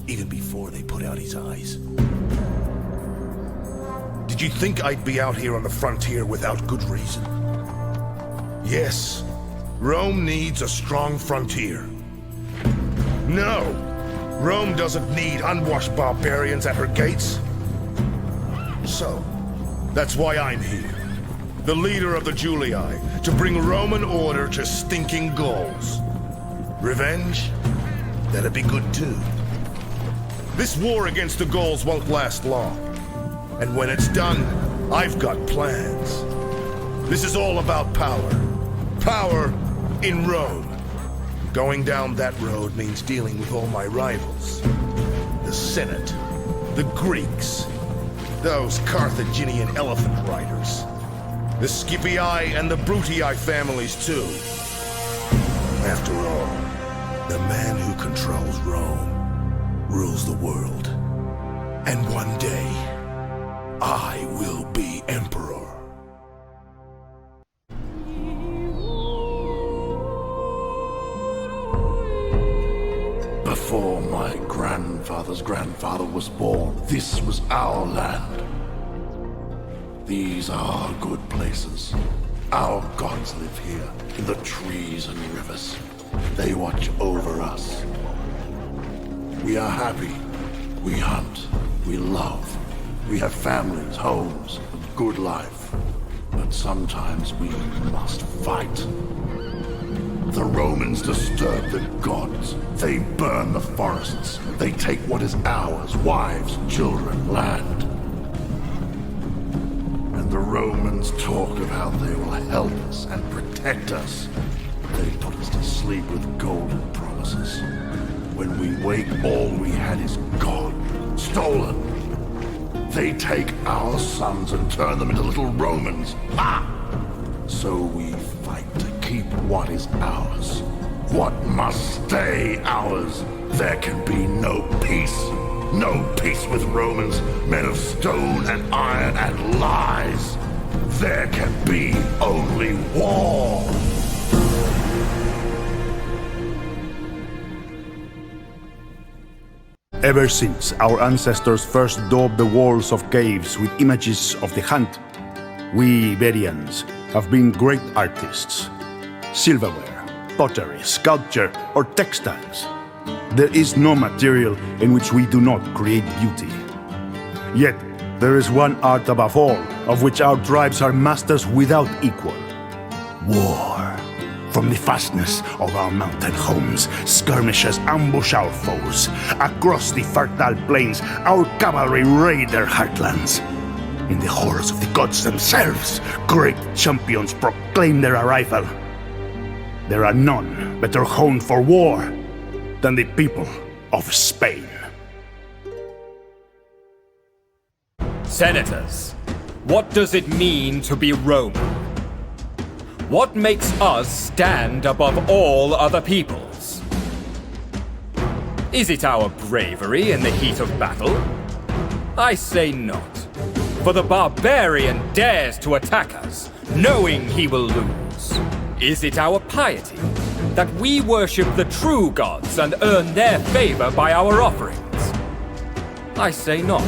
even before they put out his eyes. Did you think I'd be out here on the frontier without good reason? Yes, Rome needs a strong frontier. No, Rome doesn't need unwashed barbarians at her gates. So, that's why I'm here, the leader of the Julii, to bring Roman order to stinking Gauls. Revenge? That'd be good too. This war against the Gauls won't last long. And when it's done, I've got plans. This is all about power. Power in Rome. Going down that road means dealing with all my rivals. The Senate, the Greeks, those Carthaginian elephant riders, the Scipii and the Brutii families too. After all, the man who controls Rome rules the world. And one day, I will be emperor. Before my grandfather's grandfather was born, this was our land. These are good places. Our gods live here, in the trees and rivers. They watch over us. We are happy. We hunt. We love. We have families, homes, a good life. But sometimes we must fight. The Romans disturb the gods. They burn the forests. They take what is ours, wives, children, land. And the Romans talk of how they will help us and protect us. They put us to sleep with golden promises. When we wake, all we had is gone, stolen. They take our sons and turn them into little Romans. Ha! So we fight to keep what is ours. What must stay ours. There can be no peace. No peace with Romans, men of stone and iron and lies. There can be only war. Ever since our ancestors first daubed the walls of caves with images of the hunt, we Iberians have been great artists. Silverware, pottery, sculpture, or textiles. There is no material in which we do not create beauty. Yet, there is one art above all, of which our tribes are masters without equal. War. From the fastness of our mountain homes, skirmishers ambush our foes. Across the fertile plains, our cavalry raid their heartlands. In the halls of the gods themselves, great champions proclaim their arrival. There are none better honed for war than the people of Spain. Senators, what does it mean to be Roman? What makes us stand above all other peoples? Is it our bravery in the heat of battle? I say not. For the barbarian dares to attack us, knowing he will lose. Is it our piety, that we worship the true gods and earn their favor by our offerings? I say not.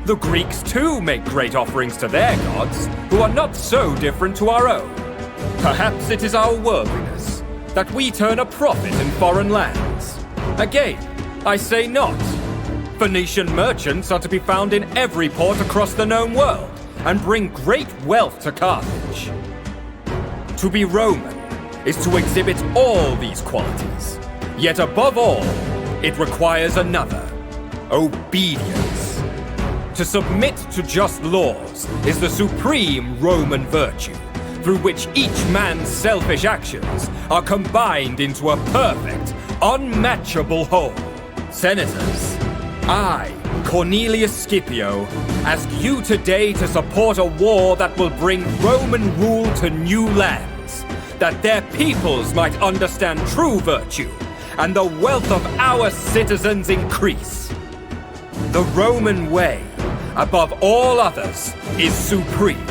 The Greeks too make great offerings to their gods, who are not so different to our own. Perhaps it is our worldliness, that we turn a profit in foreign lands. Again, I say not. Phoenician merchants are to be found in every port across the known world, and bring great wealth to Carthage. To be Roman is to exhibit all these qualities. Yet above all, it requires another: obedience. To submit to just laws is the supreme Roman virtue, through which each man's selfish actions are combined into a perfect, unmatchable whole. Senators, I, Cornelius Scipio, ask you today to support a war that will bring Roman rule to new lands, that their peoples might understand true virtue, and the wealth of our citizens increase. The Roman way, above all others, is supreme.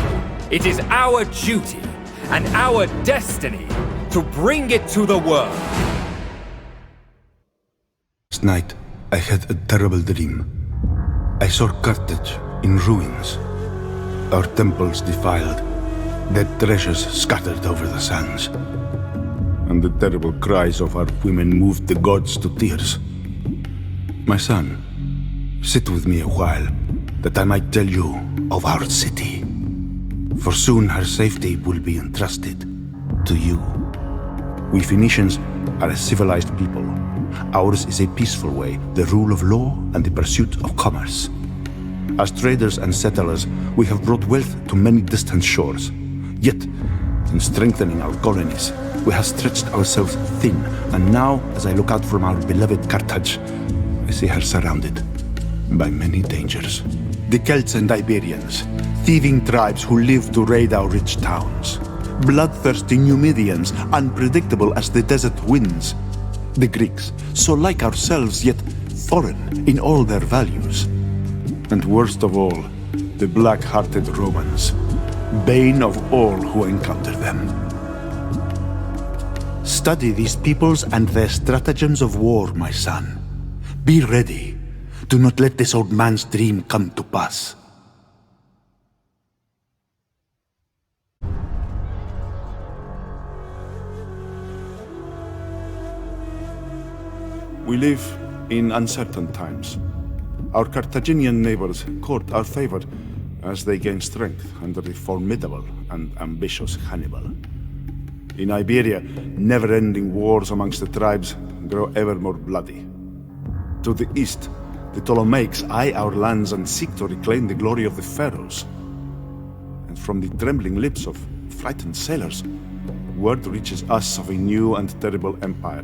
It is our duty and our destiny to bring it to the world. Last night, I had a terrible dream. I saw Carthage in ruins. Our temples defiled, their treasures scattered over the sands. And the terrible cries of our women moved the gods to tears. My son, sit with me a while, that I might tell you of our city. For soon her safety will be entrusted to you. We Phoenicians are a civilized people. Ours is a peaceful way, the rule of law and the pursuit of commerce. As traders and settlers, we have brought wealth to many distant shores. Yet, in strengthening our colonies, we have stretched ourselves thin, and now, as I look out from our beloved Carthage, I see her surrounded by many dangers. The Celts and Iberians, thieving tribes who live to raid our rich towns. Bloodthirsty Numidians, unpredictable as the desert winds. The Greeks, so like ourselves, yet foreign in all their values. And worst of all, the black-hearted Romans, bane of all who encounter them. Study these peoples and their stratagems of war, my son. Be ready. Do not let this old man's dream come to pass. We live in uncertain times. Our Carthaginian neighbors court our favor as they gain strength under the formidable and ambitious Hannibal. In Iberia, never-ending wars amongst the tribes grow ever more bloody. To the east, the Ptolemaics eye our lands and seek to reclaim the glory of the pharaohs. And from the trembling lips of frightened sailors, word reaches us of a new and terrible empire,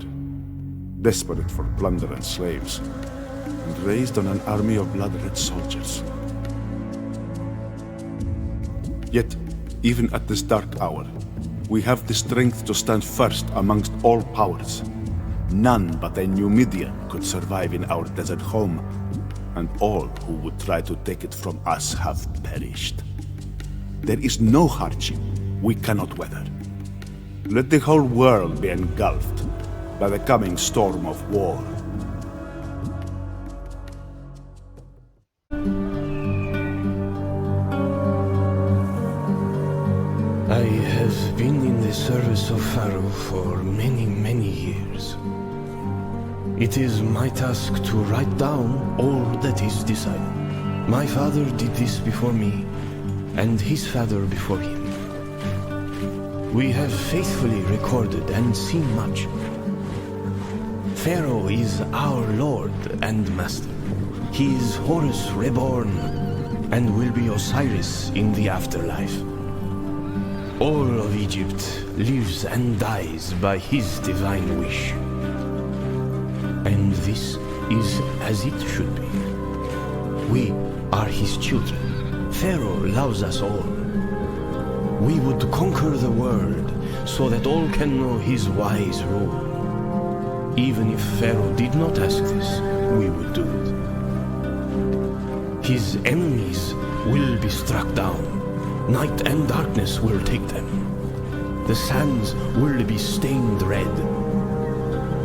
desperate for plunder and slaves, and raised on an army of blood-red soldiers. Yet, even at this dark hour, we have the strength to stand first amongst all powers. None but a Numidian could survive in our desert home, and all who would try to take it from us have perished. There is no hardship we cannot weather. Let the whole world be engulfed by the coming storm of war. I have been in the service of Pharaoh for many, many years. It is my task to write down all that is decided. My father did this before me, and his father before him. We have faithfully recorded and seen much. Pharaoh is our lord and master. He is Horus reborn, and will be Osiris in the afterlife. All of Egypt lives and dies by his divine wish. And this is as it should be. We are his children. Pharaoh loves us all. We would conquer the world so that all can know his wise rule. Even if Pharaoh did not ask this, we would do it. His enemies will be struck down. Night and darkness will take them. The sands will be stained red.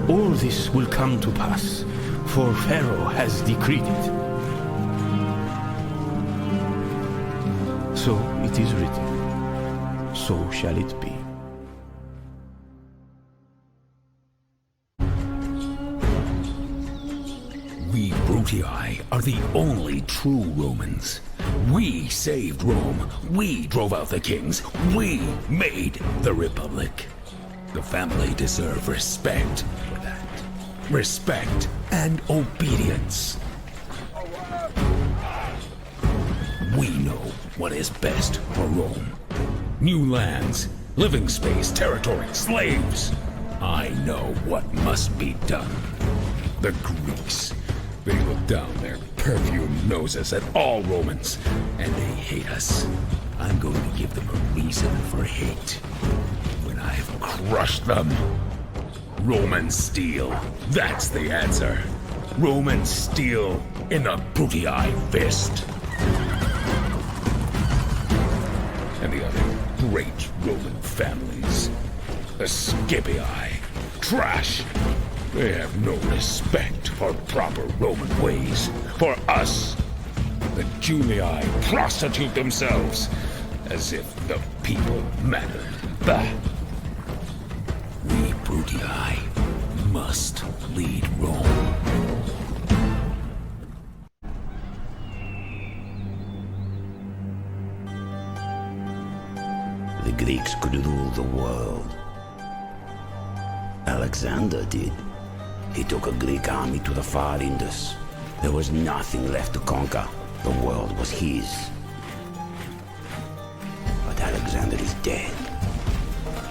All this will come to pass, for Pharaoh has decreed it. So it is written. So shall it be. We Brutii are the only true Romans. We saved Rome. We drove out the kings. We made the Republic. The family deserve respect for that. Respect and obedience. We know what is best for Rome. New lands, living space, territory, slaves. I know what must be done. The Greeks, they look down their perfumed noses at all Romans, and they hate us. I'm going to give them a reason for hate. When I've crushed them. Roman steel, that's the answer. Roman steel in the Brutii fist. And the other great Roman families. The Scipii, trash. They have no respect for proper Roman ways. For us, the Julii prostitute themselves as if the people mattered. Bah! We Brutii must lead Rome. The Greeks could rule the world. Alexander did. He took a Greek army to the far Indus. There was nothing left to conquer. The world was his. But Alexander is dead.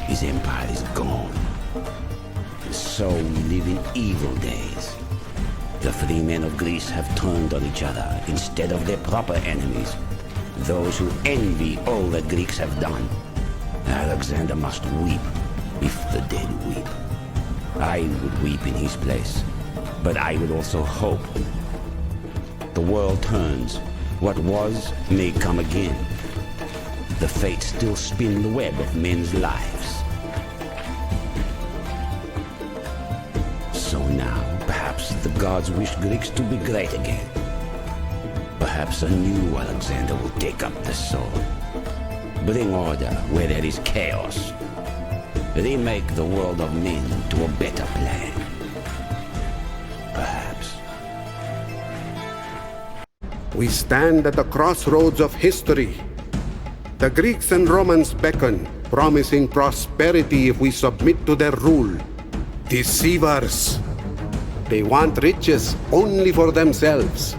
His empire is gone. And so we live in evil days. The free men of Greece have turned on each other instead of their proper enemies. Those who envy all that Greeks have done. Alexander must weep if the dead weep. I would weep in his place, but I would also hope. The world turns. What was may come again. The fates still spin the web of men's lives. So now, perhaps the gods wish Greeks to be great again. Perhaps a new Alexander will take up the sword. Bring order where there is chaos. Remake the world of men to a better plan. Perhaps. We stand at the crossroads of history. The Greeks and Romans beckon, promising prosperity if we submit to their rule. Deceivers. They want riches only for themselves.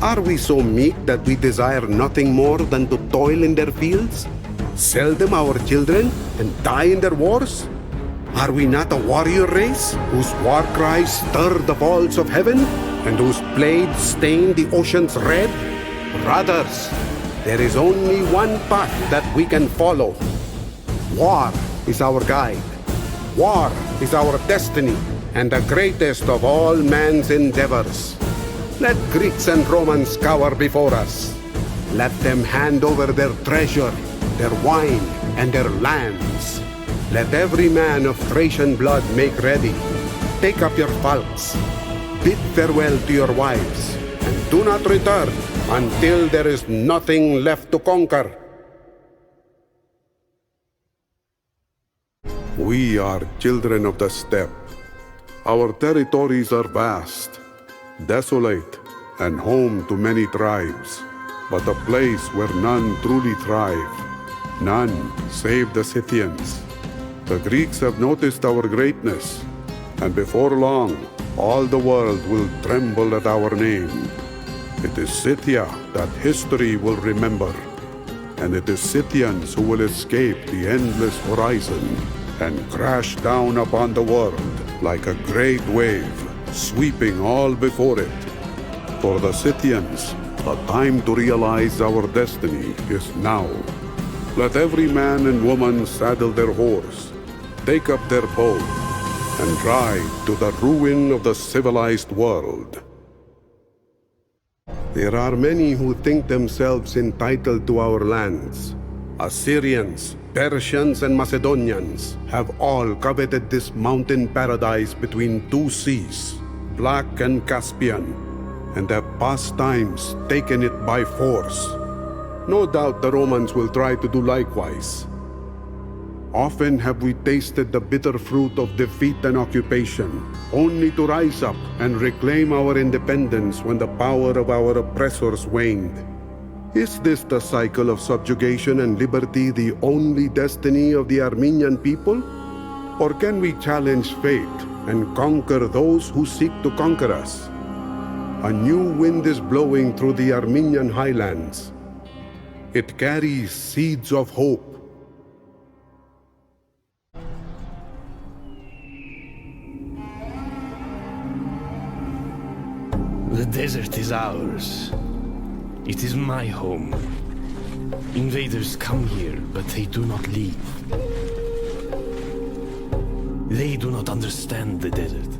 Are we so meek that we desire nothing more than to toil in their fields? Sell them our children and die in their wars? Are we not a warrior race whose war cries stir the vaults of heaven and whose blades stain the oceans red? Brothers, there is only one path that we can follow. War is our guide. War is our destiny and the greatest of all man's endeavors. Let Greeks and Romans cower before us. Let them hand over their treasure, their wine, and their lands. Let every man of Thracian blood make ready. Take up your falcons. Bid farewell to your wives, and do not return until there is nothing left to conquer. We are children of the steppe. Our territories are vast, desolate, and home to many tribes, but a place where none truly thrive. None save the Scythians. The Greeks have noticed our greatness, and before long, all the world will tremble at our name. It is Scythia that history will remember, and it is Scythians who will escape the endless horizon and crash down upon the world like a great wave, sweeping all before it. For the Scythians, the time to realize our destiny is now. Let every man and woman saddle their horse, take up their bow, and ride to the ruin of the civilized world. There are many who think themselves entitled to our lands. Assyrians, Persians, and Macedonians have all coveted this mountain paradise between two seas, Black and Caspian, and have past times taken it by force. No doubt the Romans will try to do likewise. Often have we tasted the bitter fruit of defeat and occupation, only to rise up and reclaim our independence when the power of our oppressors waned. Is this the cycle of subjugation and liberty the only destiny of the Armenian people? Or can we challenge fate and conquer those who seek to conquer us? A new wind is blowing through the Armenian highlands. It carries seeds of hope. The desert is ours. It is my home. Invaders come here, but they do not leave. They do not understand the desert.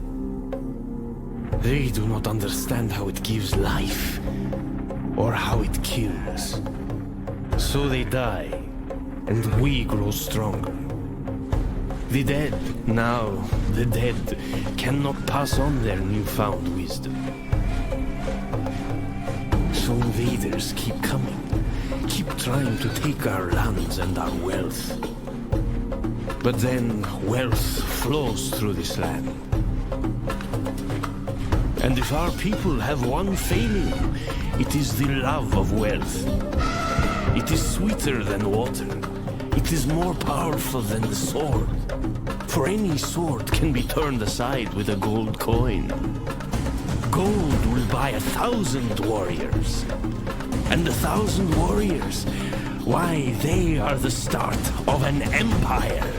They do not understand how it gives life, or how it kills. So they die, and we grow stronger. The dead, now the dead, cannot pass on their newfound wisdom. So invaders keep coming, keep trying to take our lands and our wealth. But then wealth flows through this land. And if our people have one failing, it is the love of wealth. It is sweeter than water. It is more powerful than the sword. For any sword can be turned aside with a gold coin. Gold will buy 1,000 warriors. And 1,000 warriors, why, they are the start of an empire.